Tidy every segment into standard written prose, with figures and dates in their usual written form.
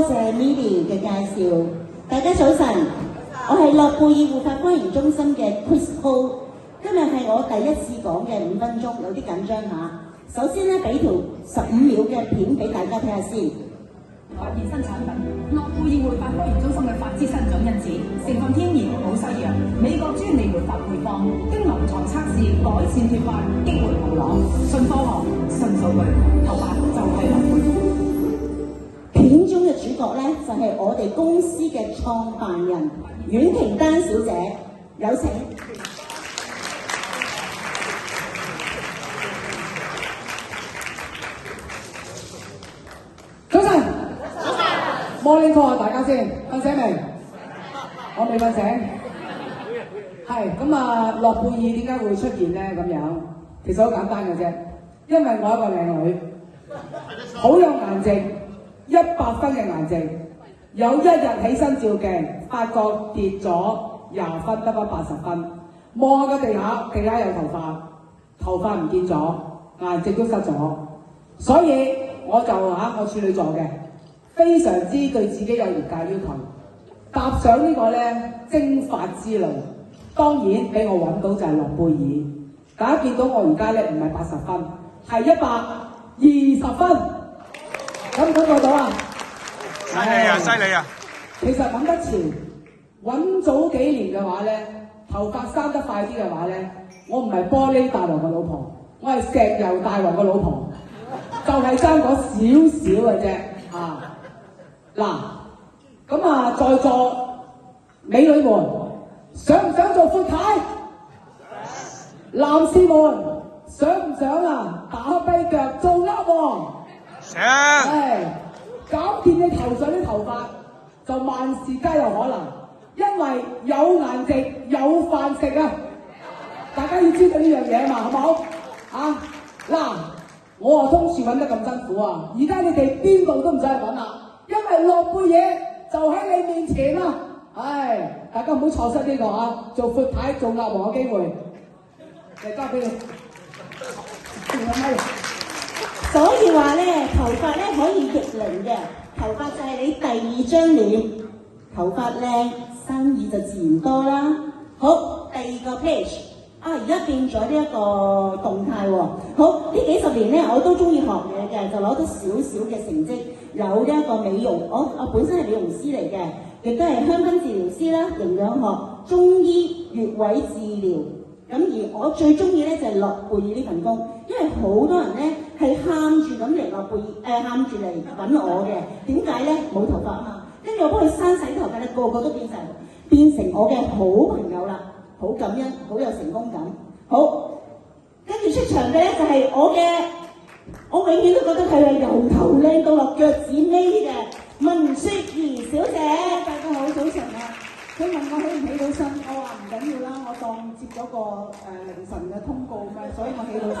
謝 Milly 嘅介紹。大家早晨，我係諾貝爾護髮關懷中心嘅 Chris Ho。今日係我第一次講嘅5分鐘，有啲緊張嚇。首先咧，俾條15秒嘅片俾大家睇下先。發現新產品，諾貝爾護髮關懷中心嘅髮脂生長因子，成分天然冇西藥，美國專利活髮配方，經臨床測試改善脫髮，激活毛囊，純科學，純數據，頭髮就係諾貝爾。片中嘅主角咧就係我哋公司嘅創辦人阮瓊丹小姐，有請。早晨。Morning call 大家先，瞓醒未？我未瞓醒。係咁啊，諾貝爾點解會出現咧？咁樣其實好簡單嘅啫，因為我一個靚女，好有顏值，100分嘅顏值，有一日起身照鏡，發覺跌咗20分，得返80分。望下個地下，地下有頭髮，頭髮唔見咗，顏值都失咗，所以我就我處女座嘅。非常之對自己有嚴格要求，踏上呢個咧蒸發之路，當然俾我揾到就係諾貝爾。大家見到我而家咧唔係80分，係120分，感唔感覺到啊？犀利啊！犀利啊！其實揾得前，揾早幾年嘅話咧，頭髮生得快啲嘅話咧，我唔係玻璃大王嘅老婆，我係石油大王嘅老婆，就係爭嗰少少嘅啫啊！嗱，咁啊，在座美女們，想唔想做闊太？男士們，想唔想啊？打跛腳做鴨王？想。搞掂你頭上啲頭髮，就萬事皆有可能，因為有顏值有飯食啊！大家要知道呢樣嘢嘛，好唔好？嗱，我話通處揾得咁辛苦啊，而家你哋邊度都唔使去揾啦。因為諾貝爾就喺你面前啦，大家唔好錯失呢個做闊太做鴨王嘅機會，嚟交俾你。所以話咧，頭髮咧可以逆齡嘅，頭髮就係你第2張臉，頭髮靚，生意就自然多啦。好，第2個 page，而家變咗呢一個動態喎。好，呢幾十年咧，我都中意學嘢嘅，就攞到少少嘅成績。有呢一個美容，我本身係美容師嚟嘅，亦都係香薰治療師啦、營養學、中醫、穴位治療。咁而我最中意咧就係諾貝爾呢份工，因為好多人咧係喊住咁嚟諾貝爾，喊住嚟揾我嘅。點解咧？冇頭髮啊嘛，跟住我幫佢生洗頭髮咧，個個都變成我嘅好朋友啦，好感恩，好有成功感。好，跟住出場嘅咧就係我永遠都覺得佢係由頭靚到落腳趾尾嘅文雪兒小姐。大家好，早晨啊！佢問我起唔起到身，我話唔緊要啦，我當接咗個凌晨嘅通告嘛，所以我起到身。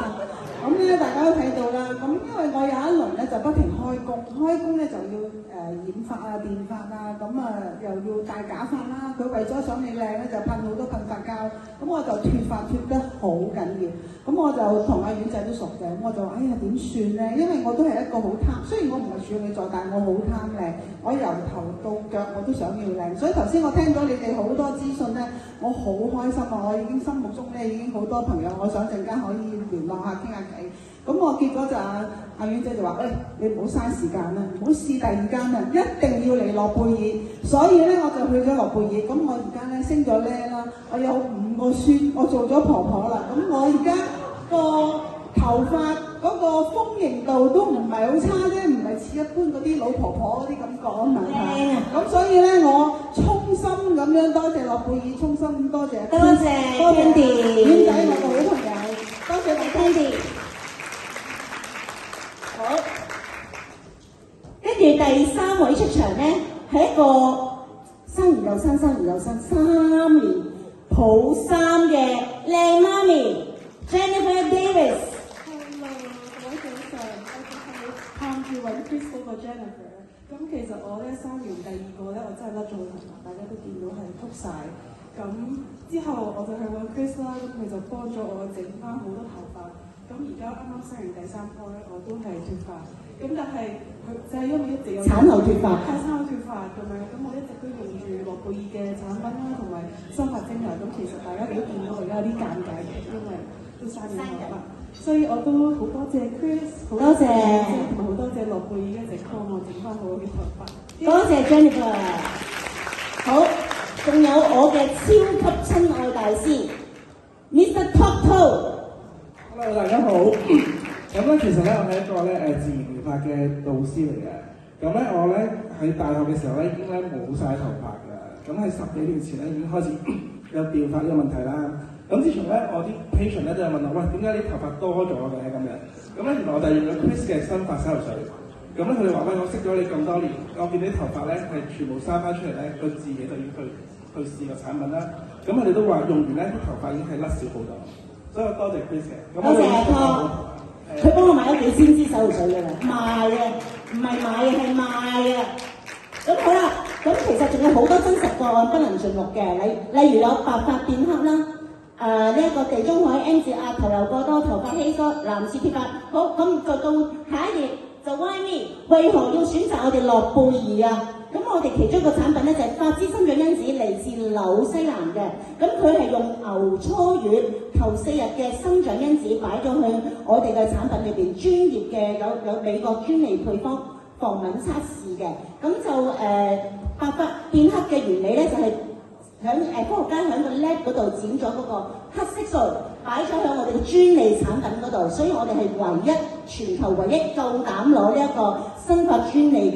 咁咧大家都睇到啦，咁因為我有一輪咧就不停開工咧就要染髮啊、電髮啊，咁又要戴假髮啦。佢為咗想你靚咧就噴好多噴髮膠，咁我就脫髮脫得好緊要。咁我就同阿丸仔都熟嘅，咁我就話：哎呀點算咧？因為我都係一個好貪，雖然我唔係處女座，但係我好貪靚，我由頭到腳我都想要靚。所以頭先我聽咗你哋好多資訊咧，我好開心啊！我已經心目中咧已經好多朋友，我想陣間可以聯絡下傾下偈。咁我結果就阿丸仔就話：喂，你唔好嘥時間啦，唔好試第2間啦，一定要嚟諾貝爾。所以咧我就去咗諾貝爾。咁我而家咧升咗咧啦，我有5個孫，我做咗婆婆啦。咁我而家個頭髮嗰個豐盈度都唔係好差啫，唔係似一般嗰啲老婆婆嗰啲咁講嘛。咁所以咧，我衷心咁樣多謝諾貝爾，衷心多謝 Candy， 丸仔我個好朋友，多謝你 Candy。好，跟住第3位出場咧，係一個生兒又生3年抱3嘅靚媽咪 Jennifer Davis。Hello， 各位早晨，我係探住揾 Chris 嗰個 Jennifer。咁其實我咧生完第2個咧，我真係甩咗頭髮，大家都見到係禿晒。咁之後我就去揾 Chris 啦，咁佢就幫咗我整翻好多頭髮。咁而家啱啱生完第3胎咧，我都係脫髮。咁但係佢就係因為一直有產後脫髮產後脫髮咁樣，咁我一直都用住諾貝爾嘅產品啦，同埋生髮精油。咁其實大家都見到我而家有啲尷尬嘅，因為都生咗頭髮，所以我都好多謝 Chris， 好多謝同埋好多謝諾貝爾一直幫我整翻好嘅頭髮。多謝 Jennifer。好，仲有我嘅超級親愛大師 Mr. Toto。Hello， 大家好。咁咧，其實咧，我係一個咧自然療法嘅導師嚟嘅。咁咧，我咧喺大學嘅時候咧，已經咧冇晒頭髮㗎。咁喺10幾年前咧，已經開始有掉髮呢個問題啦。咁自從咧，我啲 patient 咧都有問我，喂，點解你頭髮多咗嘅咁樣？咁咧，原來我就用咗 Chris 嘅新髮洗頭水。咁咧，佢哋話喂，我識咗你咁多年，我見你啲頭髮咧係全部生翻出嚟咧，佢自己就要去試個產品啦。咁佢哋都話用完咧，啲頭髮已經係甩少好多。所以我多謝 Chris 嘅。多謝阿湯，佢幫我買咗幾千支洗頭水㗎啦，賣嘅，唔係買嘅係賣嘅。咁好啦，咁其實仲有好多真實個案不能盡錄嘅，例如有白髮變黑啦，呢一個地中海 M 字額頭油過多、頭髮稀疏、男士脫髮。好，咁就到下一頁就 Why me？ 為何要選擇我哋諾貝爾啊？咁我哋其中一個產品咧就係髮脂生長因子嚟自紐西蘭嘅，咁佢係用牛初乳頭4日嘅生長因子擺咗去我哋嘅產品裏邊，專業嘅有美國專利配方防敏測試嘅，咁就白髮變黑嘅原理咧就係科學家喺個 lab 嗰度剪咗嗰個黑色素，擺咗喺我哋嘅專利產品嗰度，所以我哋係全球唯一夠膽攞呢一個新髮專利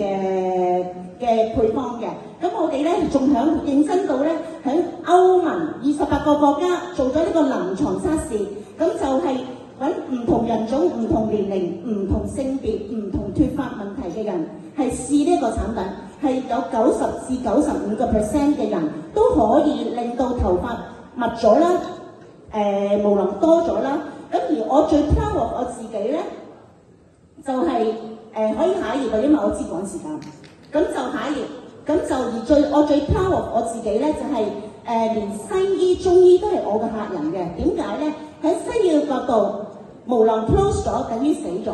嘅配方嘅。咁我哋咧仲認真到咧喺歐盟28個國家做咗呢個臨床測試，咁就係揾唔同人種、唔同年齡、唔同性別、唔同脫髮問題嘅人係試呢一個產品，係有90至95% 嘅人都可以令到頭髮密咗啦，毛囊多咗啦。咁而我最 proud of 我自己咧，就係、可以下一頁，因為我知趕時間。咁就下一頁，咁就我最 proud of 我自己咧，就係、連西醫、中醫都係我嘅客人嘅。點解咧？喺西醫嘅角度，毛囊 close 咗等於死咗，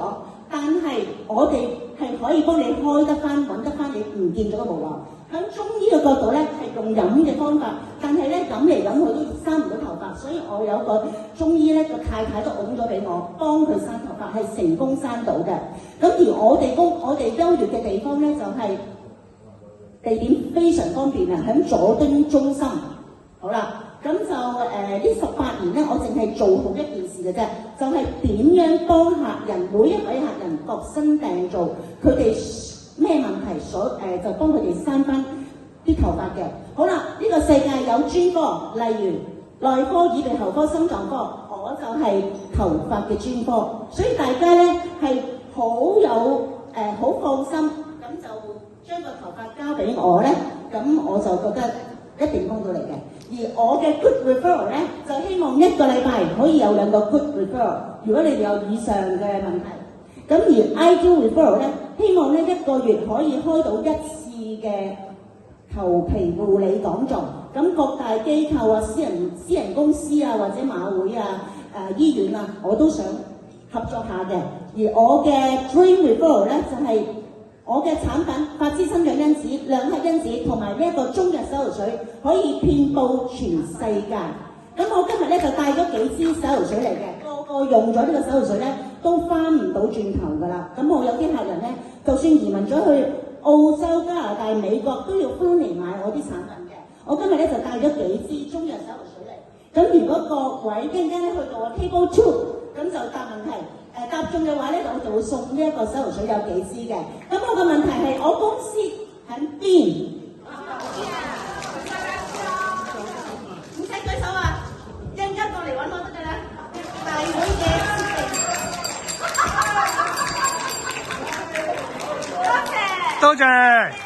但係我哋係可以幫你開得翻、揾得翻你唔見咗嘅毛囊。喺中醫嘅角度咧，係用飲嘅方法，但係咧飲嚟飲去都生唔到頭髮，所以我有個中醫咧個太太都拱咗俾我，幫佢生頭髮係成功生到嘅。咁而我哋優越嘅地方咧就係、地點非常方便啊，喺佐敦中心。好啦，咁就呢18年咧，我淨係做好一件事嘅啫，就係、點樣幫客人每一位客人度身訂造佢哋咩問題就幫佢哋生翻啲頭髮嘅。好啦，呢個世界有專科，例如內科、耳鼻喉科、心臟科，我就係頭髮嘅專科，所以大家咧係好放心，咁就將個頭髮交俾我咧，咁我就覺得一定幫到你嘅。而我嘅 good referral 咧，就希望1個禮拜可以有2個 good referral。如果你哋有以上嘅問題，咁而 ideal referral 咧，希望咧1個月可以開到1次嘅頭皮護理講座。咁各大機構啊、私人公司啊，或者馬會啊、醫院啊，我都想合作下嘅。而我嘅 dream referral 咧，就係、我嘅產品髮脂生長因子、亮黑因子同埋呢一個中藥洗頭水可以遍佈全世界。咁我今日咧就帶咗幾支洗頭水嚟嘅，個用咗呢個洗頭水咧都翻唔到轉頭㗎啦。咁我有啲客人咧，就算移民咗去澳洲、加拿大、美國都要翻嚟買我啲產品嘅。我今日咧就帶咗幾支中藥洗頭水嚟。咁如果各位陣間咧去到我 Table 2，咁就答問題。答中嘅話咧，我就會送呢一個洗頭水有幾支嘅。咁我個問題係我公司喺邊？唔使舉手啊！一陣間過嚟揾我得㗎啦。大會嘅設定。多謝。多謝。